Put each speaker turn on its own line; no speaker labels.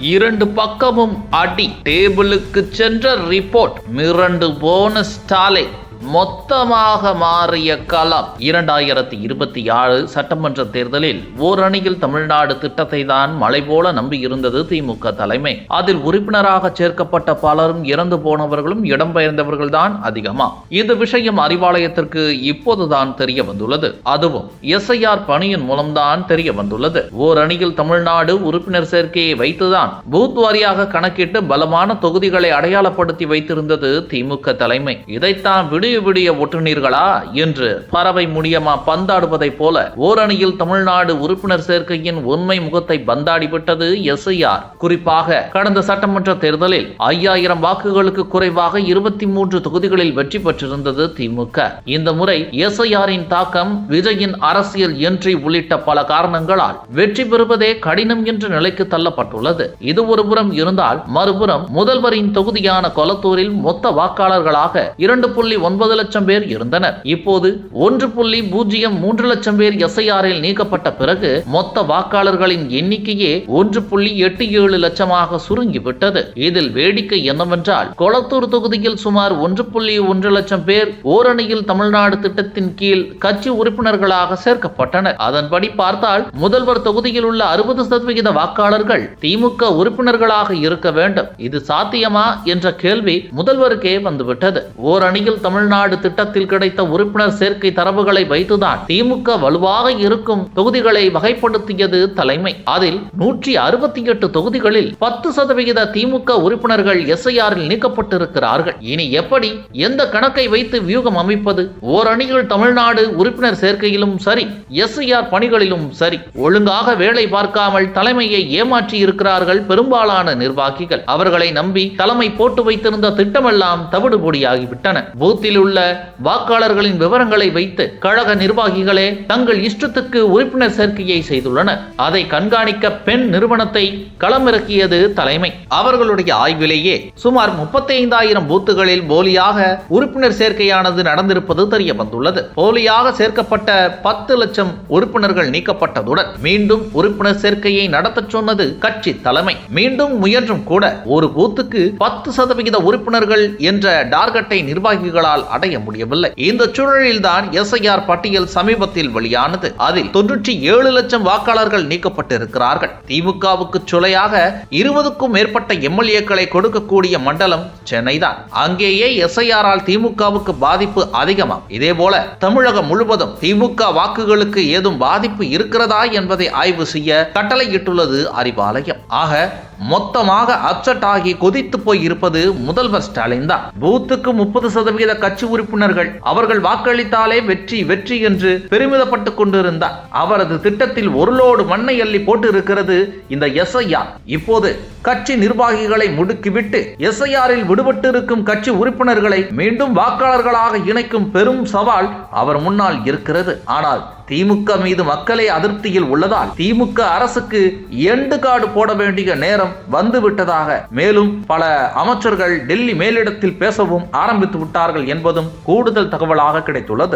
இரண்டு பக்கமும் அடி. டேபிளுக்கு சென்ற ரிப்போர்ட். மிரண்டு போன ஸ்டாலின். மொத்தமாக மாறிய களம். 2026 சட்டமன்ற தேர்தலில் ஓரணியில் தமிழ்நாடு திட்டத்தை தான் மலை போல நம்பி இருந்தது திமுக தலைமை. அதில் உறுப்பினராக சேர்க்கப்பட்ட பலரும் இறந்து போனவர்களும் இடம்பெயர்ந்தவர்கள் தான் அதிகமா. இந்த விஷயம் அறிவாலயத்திற்கு இப்போதுதான் தெரிய வந்துள்ளது. அதுவும் SIR பணியின் மூலம்தான் தெரிய வந்துள்ளது. ஓரணியில் தமிழ்நாடு உறுப்பினர் சேர்க்கையை வைத்துதான் பூத் வாரியாக கணக்கிட்டு பலமான தொகுதிகளை அடையாளப்படுத்தி வைத்திருந்தது திமுக தலைமை. இதைத்தான் விடிய ஒட்டுநீர்களா என்று பறவை முடியமா பந்தாடுவதை போல ஓரணியில் தமிழ்நாடு உறுப்பினர் சேர்க்கையின் உண்மை முகத்தை பந்தாடிவிட்டது SIR. குறிப்பாக கடந்த சட்டமன்ற தேர்தலில் 5000 வாக்குகளுக்கு குறைவாக 23 தொகுதிகளில் வெற்றி பெற்றிருந்தது திமுக. இந்த முறை SIR-இன் தாக்கம், விஜயின் அரசியல் என்ட்ரி உள்ளிட்ட பல காரணங்களால் வெற்றி பெறுவதே கடினம் என்ற நிலைக்கு தள்ளப்பட்டுள்ளது. இது ஒருபுறம் இருந்தால், மறுபுறம் முதல்வரின் தொகுதியான கொளத்தூரில் மொத்த வாக்காளர்களாக 2.9 லட்சம் பேர் இருந்தனர். இப்போது 1.03 லட்சம் பேர் SIR-இல் நீக்கப்பட்ட பிறகு மொத்த வாக்காளர்களின் எண்ணிக்கையே 1.87 லட்சமாக சுருங்கிவிட்டது. இதில் வேடிக்கை என்னவென்றால், கொளத்தூர் தொகுதியில் சுமார் 1.1 லட்சம் பேர் ஓரணியில் தமிழ்நாடு திட்டத்தின் கீழ் கட்சி உறுப்பினர்களாக சேர்க்கப்பட்டனர். அதன்படி பார்த்தால் முதல்வர் தொகுதியில் உள்ள 60% வாக்காளர்கள் திமுக உறுப்பினர்களாக இருக்க வேண்டும். இது சாத்தியமா என்ற கேள்வி முதல்வருக்கே வந்துவிட்டது. ஓரணியில் தமிழ்நாடு திட்டத்தில் கிடைத்த உறுப்பினர் சேர்க்கை தரவுகளை வைத்துதான் திமுக வலுவாக இருக்கும் தொகுதிகளை வகைப்படுத்தியது தலைமை. அதில் 168 தொகுதிகளில் 10% திமுக உறுப்பினர்கள் SIR-இல் நீக்கப்பட்டிருக்கிறார்கள். இனி எப்படி, எந்த கணக்கை வைத்து வியூகம் அமைப்பது? ஓரணியில் தமிழ்நாடு உறுப்பினர் சேர்க்கையிலும் சரி, SIR பணிகளிலும் சரி, ஒழுங்காக வேலை பார்க்காமல் தலைமையை ஏமாற்றி இருக்கிறார்கள் பெரும்பாலான நிர்வாகிகள். அவர்களை நம்பி தலைமை போட்டு வைத்திருந்த திட்டமெல்லாம் தவிடுபொடியாகிவிட்டன. பூத்தில் உள்ள வாக்காளர்களின் விவரங்களை வைத்து கழக நிர்வாகிகளே தங்கள் இஷ்டத்துக்கு உறுப்பினர் சேர்க்கையை செய்துள்ளனர். அதை கண்காணிக்க பெண் நிறுவனத்தை களமிறக்கியது தலைமை. அவர்களுடைய ஆய்விலேயே சுமார் 35,000 பூத்துகளில் போலியாக உறுப்பினர் சேர்க்கையானது நடந்திருப்பது தெரிய வந்துள்ளது. போலியாக சேர்க்கப்பட்ட 10 லட்சம் உறுப்பினர்கள் நீக்கப்பட்டதுடன் மீண்டும் உறுப்பினர் சேர்க்கையை நடத்த சொன்னது கட்சி தலைமை. மீண்டும் முயன்றும் கூட ஒரு பூத்துக்கு 10% உறுப்பினர்கள் என்ற டார்கெட்டை நிர்வாகிகளால் அடைய முடியவில்லை. இந்த சூழலில் தான் SIR பட்டியல் சமீபத்தில் வெளியானது. அதில் 97 லட்சம் வாக்காளர்கள் நீக்கப்பட்டிருக்கிறார்கள். திமுகவுக்கு சுளையாக 20க்கும் மேற்பட்ட MLA-க்களை கொடுக்கக்கூடிய மண்டலம் சென்னை தான். அங்கேயே SIR-ஆல் திமுகவுக்கு பாதிப்பு அதிகமாம். இதேபோல தமிழகம் முழுவதும் திமுக வாக்குகளுக்கு ஏதும் பாதிப்பு இருக்கிறதா என்பதை ஆய்வு செய்ய கட்டளையிட்டுள்ளது அறிவாலயம். ஆக மொத்தமாக அப்செட் ஆகி கொதித்து போய் இருப்பது முதல்வர் ஸ்டாலின் தான். பூத்துக்கு 30% கட்சி உறுப்பினர்கள் அவர்கள் வாக்களித்தாலே வெற்றி வெற்றி என்று பெருமிதப்பட்டுக் கொண்டிருந்தார். அவரது திட்டத்தில் ஒரு லோடு மண்ணை அள்ளி போட்டு இருக்கிறது இந்த SIR. இப்போது கட்சி நிர்வாகிகளை முடுக்கிவிட்டு SIR-இல் விடுபட்டு இருக்கும் கட்சி உறுப்பினர்களை மீண்டும் வாக்காளர்களாக இணைக்கும் பெரும் சவால் அவர் முன்னால் இருக்கிறது. ஆனால் திமுக மீது மக்களே அதிருப்தியில் உள்ளதால் திமுக அரசுக்கு எண்டு கார்டு போட வேண்டிய நேரம் வந்துவிட்டதாக மேலும் பல அமைச்சர்கள் டெல்லி மேலிடத்தில் பேசவும் ஆரம்பித்து விட்டார்கள் என்பதும் கூடுதல் தகவலாக கிடைத்துள்ளது.